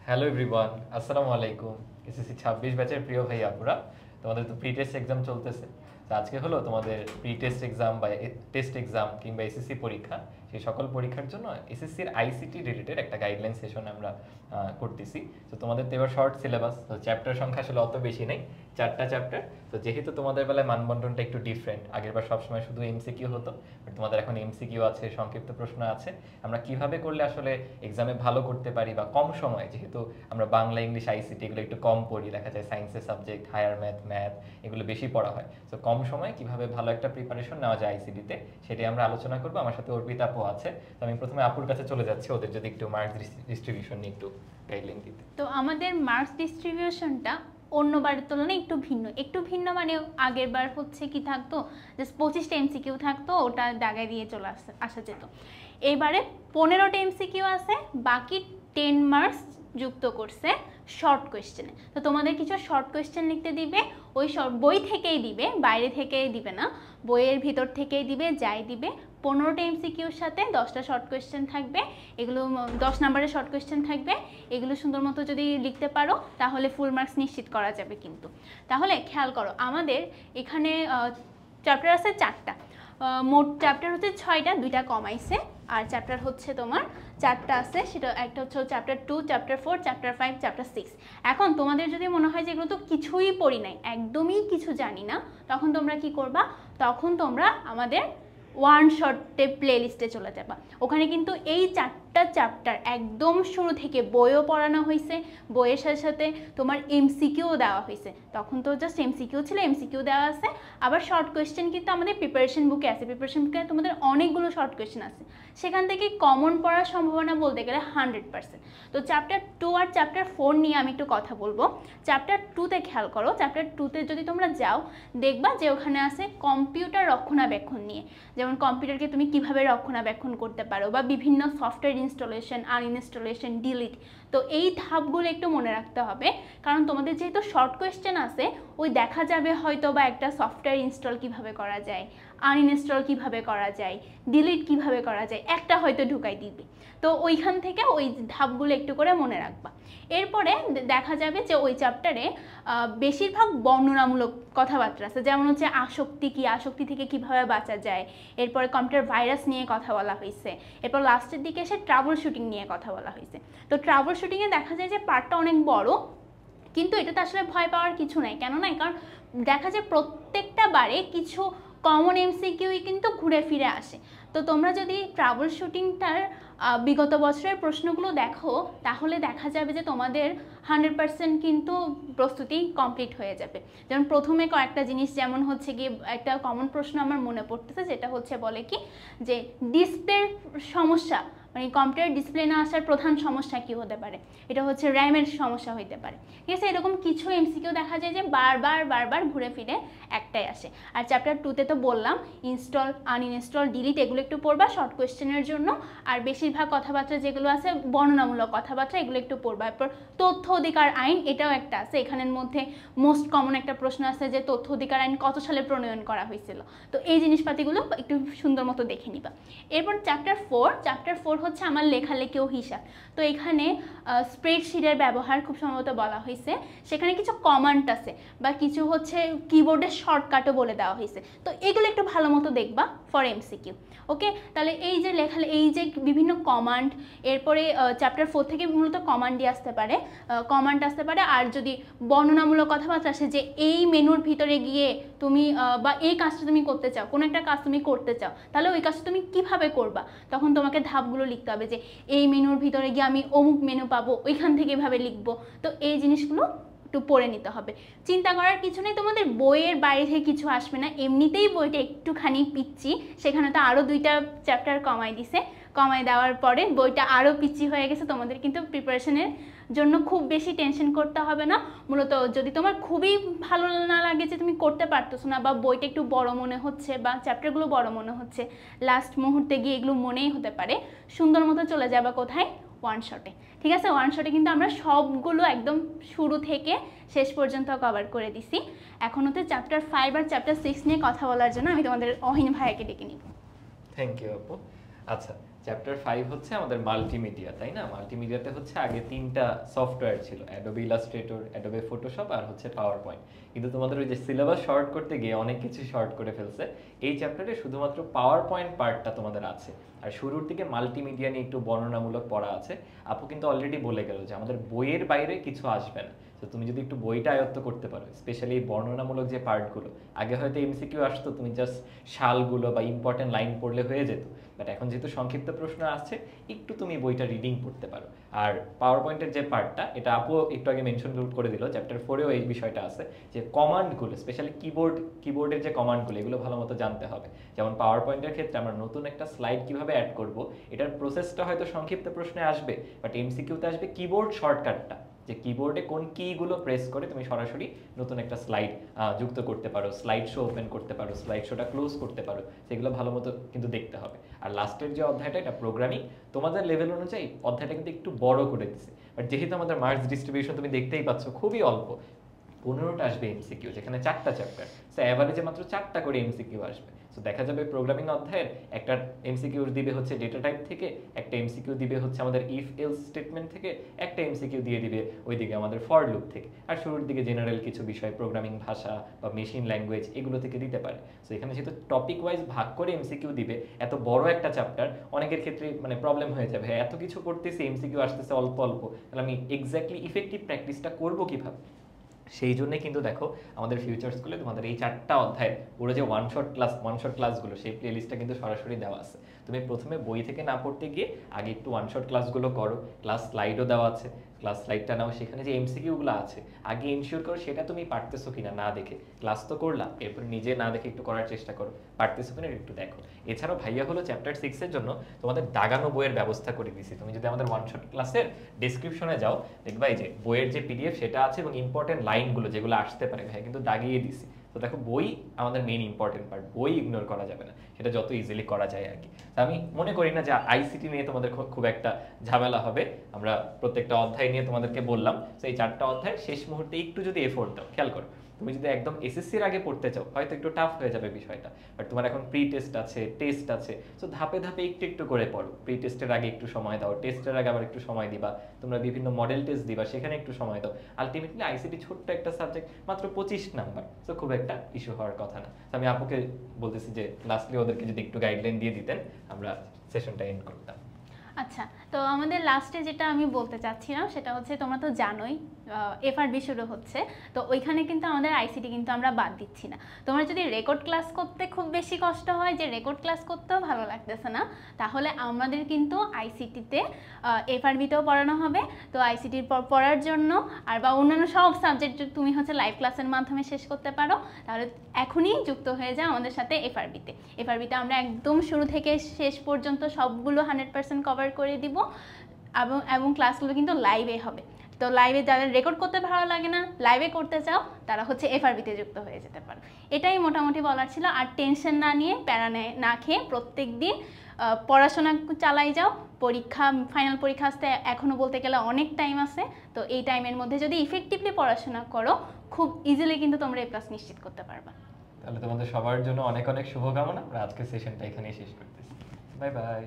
Hello everyone, আসসালামু আলাইকুম। SSC 26 ব্যাচের প্রিয় ভাই আপুরা, তোমাদের তো প্রি টেস্ট এক্সাম চলতেছে। তো আজকে হলো তোমাদের প্রি টেস্ট এক্সাম বা টেস্ট এক্সাম কিংবা এসএসসি পরীক্ষা, সেই সকল পরীক্ষার জন্য এসএসসির আইসিটি রিলেটেড একটা গাইডলাইন সেশন আমরা করতেছি। তো তোমাদের তো এবার শর্ট সিলেবাস, তো চ্যাপ্টার সংখ্যা আসলে অত বেশি নেই, 4টা চ্যাপ্টার। তো যেহেতু তোমাদের বেলায় মানবন্টনটা একটু ডিফারেন্ট, আগেরবার সবসময় শুধু এমসিকিউ হতো, বাট তোমাদের এখন এমসিকিউ আছে, সংক্ষিপ্ত প্রশ্ন আছে। আমরা কিভাবে করলে আসলে এক্সামে ভালো করতে পারি বা কম সময়ে, যেহেতু আমরা বাংলা ইংলিশ আইসিটি এগুলো একটু কম পড়ি, দেখা যায় সায়েন্সের সাবজেক্ট হায়ার ম্যাথ এগুলো বেশি পড়া হয়। তো কম সময়ে কিভাবে ভালো একটা প্রিপারেশন নেওয়া যায় আইসিটিতে, সেটাই আমরা আলোচনা করবো। আমার সাথে অর্পিতা আপু আছে। তো আমি প্রথমে আপুর কাছে চলে যাচ্ছি, ওদের যদি একটু মার্কস ডিস্ট্রিবিউশন নিয়ে একটু গাইডলাইন দিতে। তো আমাদের মার্কস ডিস্ট্রিবিউশনটা অন্যবারের তুলনায় একটু ভিন্ন মানে আগের বার হচ্ছে কি থাকতো, জাস্ট 25টা এমসিকিউ থাকতো, ওটা দাগায় দিয়ে চলে আসা যেত। এবারে 15টা এমসিকিউ আছে, বাকি 10 মার্কস যুক্ত করছে শর্ট কোয়েশ্চেনে। তো তোমাদের কিছু শর্ট কোয়েশ্চেন লিখতে দিবে, ওই বই থেকেই দিবে, বাইরে থেকেই দিবে না, বইয়ের ভিতর থেকেই দিবে, যাই দিবে। 15টা এমসিকিউর সাথে 10টা শর্ট কোয়েশ্চেন থাকবে, এগুলো 10 নম্বরের শর্ট কোয়েশ্চেন থাকবে। এগুলো সুন্দর মতো যদি লিখতে পারো তাহলে ফুল মার্কস নিশ্চিত করা যাবে। কিন্তু তাহলে খেয়াল করো, আমাদের এখানে চ্যাপ্টার আছে 4টা, মোট চ্যাপ্টার হচ্ছে 6টা, 2টা কমাইছে। আর চ্যাপ্টার হচ্ছে তোমার 4টা আছে, সেটা একটা হচ্ছে চ্যাপ্টার 2, চ্যাপ্টার 4, চ্যাপ্টার 5, চ্যাপ্টার 6। এখন তোমাদের যদি মনে হয় যে এগুলো তো কিছুই পড়ি নাই, একদমই কিছু জানি না, তখন তোমরা কি করবা? তখন তোমরা আমাদের ওয়ান শর্টে প্লে লিস্টে চলে যাবা। ওখানে কিন্তু এই 4টা চ্যাপ্টার একদম শুরু থেকে বইও পড়ানো হয়েছে, বইয়ের সাথে সাথে তোমার এমসিকিউ দেওয়া হয়েছে। তখন তো জাস্ট এমসিকিউ ছিল, এমসিকিউ দেওয়া আছে। আবার শর্ট কোয়েশ্চেন কিন্তু আমাদের প্রিপারেশন বুকে আছে, প্রিপারেশন বুকে তোমাদের অনেকগুলো শর্ট কোয়েশ্চেন আছে, সেখান থেকে কমন পড়ার সম্ভাবনা বলতে গেলে 100%। তো চ্যাপ্টার 2 আর চ্যাপ্টার 4 নিয়ে আমি একটু কথা বলবো। চ্যাপ্টার 2তে খেয়াল করো, চ্যাপ্টার 2তে যদি তোমরা যাও দেখবা যে ওখানে আছে কম্পিউটার রক্ষণাবেক্ষণ নিয়ে, যেমন কম্পিউটারকে তুমি কিভাবে রক্ষণাবেক্ষণ করতে পারো, বা বিভিন্ন সফটওয়্যার ইনস্টলেশন, আনইনস্টলেশন, ডিলিট। তো এই ধাপগুলো একটু মনে রাখতে হবে, কারণ তোমাদের যেহেতু শর্ট কোয়েশ্চেন আছে, ওই দেখা যাবে হয়তো বা একটা সফটওয়্যার ইনস্টল কিভাবে করা যায়, আনইনস্টল কিভাবে করা যায়, ডিলিট কিভাবে করা যায়, একটা হয়তো ঢুকাই দিবে। তো ওইখান থেকে ওই ধাপগুলো একটু করে মনে রাখবা। এরপরে দেখা যাবে যে ওই চ্যাপ্টারে বেশিরভাগ বর্ণনামূলক কথাবার্তা আছে, যেমন হচ্ছে আসক্তি কি, আসক্তি থেকে কিভাবে বাঁচা যায়। এরপরে কম্পিউটার ভাইরাস নিয়ে কথা বলা হয়েছে। এরপর লাস্টের দিকে এসে ট্রাবল শুটিং নিয়ে কথা বলা হয়েছে। তো ট্রাবল শুটিংয়ে দেখা যায় যে পার্টটা অনেক বড়, কিন্তু এটাতে আসলে ভয় পাওয়ার কিছু নাই। কেন নাই? কারণ দেখা যায় প্রত্যেকটা বারে কিছু কমন এমসিকিউই কিন্তু ঘুরে ফিরে আসে। তো তোমরা যদি ট্রাবল শুটিংটার বিগত বছরের প্রশ্নগুলো দেখো, তাহলে দেখা যাবে যে তোমাদের 100% কিন্তু প্রস্তুতি কমপ্লিট হয়ে যাবে। যেমন প্রথমে কয়েকটা জিনিস, যেমন হচ্ছে কি একটা কমন প্রশ্ন আমার মনে পড়তেছে, যেটা হচ্ছে বলে কি যে ডিসপ্লের সমস্যা, মানে কম্পিউটার ডিসপ্লে না আসার প্রধান সমস্যা কি হতে পারে? এটা হচ্ছে র্যামের সমস্যা হইতে পারে। ঠিক আছে, এরকম কিছু এমসিকিউ দেখা যায় যে বারবার ঘুরে ফিরে একটাই আসে। আর চ্যাপ্টার 2তে তো বললাম ইনস্টল, আনইনস্টল, ডিলিট এগুলো একটু পড়বা শর্ট কোয়েশ্চেনের জন্য। আর বেশিরভাগ কথাবার্তা যেগুলো আছে বর্ণনামূলক কথাবার্তা, এগুলো একটু পড়বা। এরপর তথ্য অধিকার আইন, এটাও একটা আছে, এখানের মধ্যে মোস্ট কমন একটা প্রশ্ন আছে যে তথ্য অধিকার আইন কত সালে প্রণয়ন করা হয়েছিল। তো এই জিনিসপাতিগুলো একটু সুন্দর মতো দেখে নিবা। এরপর চ্যাপ্টার 4 হচ্ছে আমার লেখালেখি ও হিসাব। তো এখানে স্প্রেডশিটের ব্যবহার খুব সম্ভবত বলা হয়েছে, সেখানে কিছু কমান্ড আছে বা কিছু হচ্ছে কিবোর্ডের শর্টকাটও বলে দেওয়া হয়েছে। তো এগুলো একটু ভালো মতো দেখবা ফর এমসিকিউ। ওকে, তাহলে এই যে এই যে বিভিন্ন কমান্ড, এরপরে চ্যাপ্টার 4 থেকে মূলত কমান্ডই আসতে পারে, কমান্ড আসতে পারে। আর যদি বর্ণনামূলক কথাবার্তা আসে যে এই মেনুর ভিতরে গিয়ে তুমি বা এই কাজটা তুমি করতে চাও, কোনো একটা কাজ তুমি করতে চাও, তাহলে ওই কাজটা তুমি কিভাবে করবা, তখন তোমাকে ধাপগুলো লিখতে হবে যে এই মেনুর ভিতরে গিয়ে আমি অমুক মেনু পাবো, ওইখান থেকে এভাবে লিখবো। তো এই জিনিসগুলো একটু পড়ে নিতে হবে। চিন্তা করার কিছু নেই, তোমাদের বইয়ের বাইরে থেকে কিছু আসবে না, এমনিতেই বইটা একটুখানি পিচ্ছি, সেখানে তো আরও 2টা চ্যাপ্টার কমাই দিছে, কমাই দেওয়ার পরে বইটা আরও পিচ্ছি হয়ে গেছে। তোমাদের কিন্তু প্রিপারেশনের জন্য খুব বেশি টেনশন করতে হবে না। মূলত যদি তোমার খুবই ভালো না লাগে যে তুমি করতে পারতেছো না, বা বইটা একটু বড় মনে হচ্ছে বা চ্যাপ্টারগুলো বড় মনে হচ্ছে, লাস্ট মুহূর্তে গিয়ে এগুলো মনেই হতে পারে, সুন্দর মতো চলে যাবা কোথায়? ওয়ান শটে। ঠিক আছে, ওয়ান শটে কিন্তু আমরা সবগুলো একদম শুরু থেকে শেষ পর্যন্ত কভার করে দিছি। এখন হচ্ছে চ্যাপ্টার 5 আর চ্যাপ্টার 6 নিয়ে কথা বলার জন্য আমি তোমাদের অহিন ভাইয়াকে ডেকে নিব। থ্যাংক ইউ আপু। আচ্ছা, চ্যাপ্টার 5 হচ্ছে আমাদের মাল্টিমিডিয়া, তাই না? মাল্টিমিডিয়াতে হচ্ছে আগে 3টা সফটওয়্যার ছিল, অ্যাডোবি ইলাস্ট্রেটর, অ্যাডোবি ফটোশপ আর হচ্ছে পাওয়ার পয়েন্ট। কিন্তু তোমাদের ওই যে সিলেবাস শর্ট করতে গিয়ে অনেক কিছু শর্ট করে ফেলছে। এই চ্যাপ্টারে শুধুমাত্র পাওয়ার পয়েন্ট পার্টটা তোমাদের আছে, আর শুরুর দিকে মাল্টিমিডিয়া নিয়ে একটু বর্ণনামূলক পড়া আছে। আপু কিন্তু অলরেডি বলে গেল যে আমাদের বইয়ের বাইরে কিছু আসবে না। তো তুমি যদি একটু বইটা আয়ত্ত করতে পারো, স্পেশালি বর্ণনামূলক যে পার্টগুলো, আগে হয়তো এমসিকিউ আসতো, তুমি জাস্ট সালগুলো বা ইম্পর্টেন্ট লাইন পড়লে হয়ে যেত, বাট এখন যেহেতু সংক্ষিপ্ত প্রশ্ন আসছে, একটু তুমি বইটা রিডিং পড়তে পারো। আর পাওয়ার পয়েন্টের যে পার্টটা, এটা আপু একটু আগে মেনশন করে দিল, চ্যাপ্টার 4-এও এই বিষয়টা আছে, যে কমান্ডগুলো, স্পেশালি কিবোর্ডের যে কমান্ডগুলো, এগুলো ভালো মতো জানতে হবে। যেমন পাওয়ার পয়েন্টের ক্ষেত্রে আমরা নতুন একটা স্লাইড কিভাবে অ্যাড করব, এটার প্রসেসটা হয়তো সংক্ষিপ্ত প্রশ্নে আসবে, বাট এমসিকিউতে আসবে কিবোর্ড শর্টকাটটা, যে কিবোর্ডে কোন কিগুলো প্রেস করে তুমি সরাসরি নতুন একটা স্লাইড যুক্ত করতে পারো, স্লাইড শো ওপেন করতে পারো, স্লাইড শোটা ক্লোজ করতে পারো, সেগুলো ভালো মতো কিন্তু দেখতে হবে। আর লাস্টের যে অধ্যায়টা, এটা প্রোগ্রামিং, তোমাদের লেভেল অনুযায়ী অধ্যায়টা কিন্তু একটু বড় করে দিচ্ছে, বাট যেহেতু আমাদের মার্কস ডিস্ট্রিবিউশন তুমি দেখতেই পাচ্ছ খুবই অল্প, 15টা আসবে এমসিকিউ, যেখানে 4টা চ্যাপ্টার, সো অ্যাভারেজে মাত্র 4টা করে এমসিকিউ আসবে। সো দেখা যাবে প্রোগ্রামিং অধ্যায়ের একটা এমসিকিউ দিবে হচ্ছে ডেটা টাইপ থেকে, একটা এমসিকিউ দিবে হচ্ছে আমাদের ইফ এলস স্টেটমেন্ট থেকে, একটা এমসিকিউ দিয়ে দিবে ওইদিকে আমাদের ফর লুপ থেকে, আর শুরুর দিকে জেনারেল কিছু বিষয়, প্রোগ্রামিং ভাষা বা মেশিন ল্যাঙ্গুয়েজ, এগুলো থেকে দিতে পারে। সো এখানে যেহেতু টপিক ওয়াইজ ভাগ করে এমসিকিউ দিবে, এত বড় একটা চ্যাপ্টার, অনেকের ক্ষেত্রে মানে প্রবলেম হয়ে যাবে, এত কিছু করতেছি, এমসিকিউ আসতেছে অল্প অল্প, তাহলে আমি এক্স্যাক্টলি ইফেক্টিভ প্র্যাকটিসটা করবো কিভাবে? সেই জন্যই কিন্তু দেখো আমাদের ফিউচার স্কুলে তোমাদের এই 4টা অধ্যায় পুরো যে ওয়ান শট ক্লাসগুলো, সেই প্লেলিস্টটা কিন্তু সরাসরি দেওয়া আছে। তুমি প্রথমে বই থেকে না পড়তে গিয়ে আগে একটু ওয়ান শট ক্লাসগুলো করো, ক্লাস স্লাইডও দেওয়া আছে, ক্লাস স্লাইডটা নাও, সেখানে যে এমসিকিউগুলো আছে আগে ইনশিওর করো সেটা তুমি পারতেছো কিনা, না দেখে ক্লাস তো করলা, এরপর নিজে না দেখে একটু করার চেষ্টা করো, পারতেছো কিনা একটু দেখো। এছাড়াও ভাইয়া হলো চ্যাপ্টার 6-এর জন্য তোমাদের দাগানো বইয়ের ব্যবস্থা করে দিয়েছি। তুমি যদি আমাদের ওয়ান শট ক্লাসের ডেসক্রিপশনে যাও, দেখবা এই যে বইয়ের যে পিডিএফ সেটা আছে, এবং ইম্পর্টেন্ট লাইনগুলো যেগুলো আসতে পারে ভাইয়া কিন্তু দাগিয়ে দিছি। তো দেখো বই আমাদের মেইন ইম্পর্টেন্ট পার্ট, বই ইগনোর করা যাবে না, সেটা যত ইজিলি করা যায় আর কি। তো আমি মনে করি না যে আইসিটি নিয়ে তোমাদের খুব একটা ঝামেলা হবে। আমরা প্রত্যেকটা অধ্যায় নিয়ে তোমাদেরকে বললাম, তো এই 4টা অধ্যায় শেষ মুহূর্তে একটু যদি এফোর্ট দাও, খেয়াল করো, তুমি যদি একদম এসএসসির আগে পড়তে চাও হয়তো একটু টাফ হয়ে যাবে বিষয়টা, বাট তোমার এখন প্রি টেস্ট আছে, টেস্ট আছে, সো ধাপে ধাপে একটু একটু করে পড়ো। প্রি টেস্টের আগে একটু সময় দাও, টেস্টের আগে আবার একটু সময় দিবা, তোমরা বিভিন্ন মডেল টেস্ট দিবা, সেখানে একটু সময় দাও। আলটিমেটলি আইসিটি ছোট্ট একটা সাবজেক্ট, মাত্র 25 নাম্বার, সো খুব একটা ইস্যু হওয়ার কথা না। আমি আপুকে বলতেছি যে লাস্টলি ওদেরকে যদি একটু গাইডলাইন দিয়ে দিতেন, আমরা সেশনটা এন্ড করতাম। আচ্ছা, তো আমাদের লাস্টে যেটা আমি বলতে চাচ্ছিলাম সেটা হচ্ছে, তোমরা তো জানোই এফআরবি শুরু হচ্ছে, তো ওইখানে কিন্তু আমাদের আইসিটি কিন্তু আমরা বাদ দিচ্ছি না। তোমরা যদি রেকর্ড ক্লাস করতে খুব বেশি কষ্ট হয়, যে রেকর্ড ক্লাস করতেও ভালো লাগতেছে না, তাহলে আমাদের কিন্তু আইসিটিতে এফআরবিতেও পড়ানো হবে। তো আইসিটির পড়ার জন্য আর বা অন্যান্য সব সাবজেক্ট তুমি হচ্ছে লাইভ ক্লাসের মাধ্যমে শেষ করতে পারো, তাহলে এখনই যুক্ত হয়ে যাও আমাদের সাথে এফআরবিতে। এফআরবিতে আমরা একদম শুরু থেকে শেষ পর্যন্ত সবগুলো 100% কভার করে দিব, এবং ক্লাসগুলো কিন্তু লাইভে হবে। তো লাইভে যাদের রেকর্ড করতে ভালো লাগে না, লাইভে করতে চাও, তারা হচ্ছে এফআরবিতে যুক্ত হয়ে যেতে পারো। এটাই মোটামুটি বলার ছিল। আর টেনশন না নিয়ে, প্যারা না খেয়ে প্রত্যেক দিন পড়াশোনা চালাই যাও। ফাইনাল পরীক্ষা আসতে এখনও বলতে গেলে অনেক টাইম আছে, তো এই টাইমের মধ্যে যদি ইফেক্টিভলি পড়াশোনা করো, খুব ইজিলি কিন্তু তোমরা এ প্লাস নিশ্চিত করতে পারবা। তাহলে তোমাদের সবার জন্য অনেক অনেক শুভকামনা। আমরা আজকের সেশনটা এখানেই শেষ করতেছি। Bye bye.